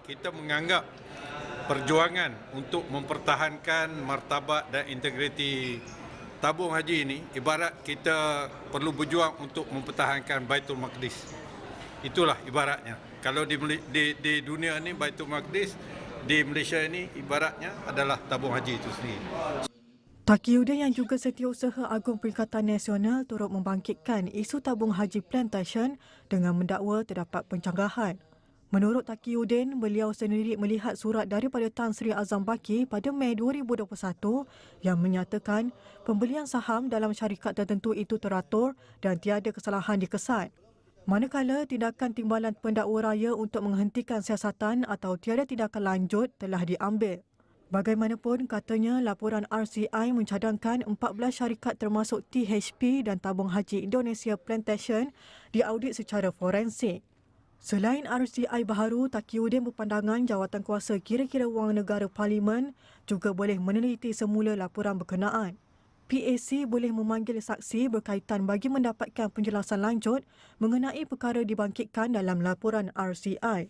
kita menganggap perjuangan untuk mempertahankan martabat dan integriti tabung haji ini ibarat kita perlu berjuang untuk mempertahankan Baitul Maqdis. Itulah ibaratnya. Kalau di dunia ini Baitul Maqdis, di Malaysia ini ibaratnya adalah tabung haji itu sendiri. Taqiyuddin yang juga Setiausaha Agung Perikatan Nasional turut membangkitkan isu tabung haji plantation dengan mendakwa terdapat pencanggahan. Menurut Taqiyuddin, beliau sendiri melihat surat daripada Tan Sri Azam Baki pada Mei 2021 yang menyatakan pembelian saham dalam syarikat tertentu itu teratur dan tiada kesalahan dikesan. Manakala tindakan timbalan pendakwa raya untuk menghentikan siasatan atau tiada tindakan lanjut telah diambil. Bagaimanapun, katanya laporan RCI mencadangkan 14 syarikat termasuk THP dan Tabung Haji Indonesia Plantation diaudit secara forensik. Selain RCI baharu, Taqiyuddin berpandangan jawatankuasa kira-kira wang negara parlimen juga boleh meneliti semula laporan berkenaan. PAC boleh memanggil saksi berkaitan bagi mendapatkan penjelasan lanjut mengenai perkara dibangkitkan dalam laporan RCI.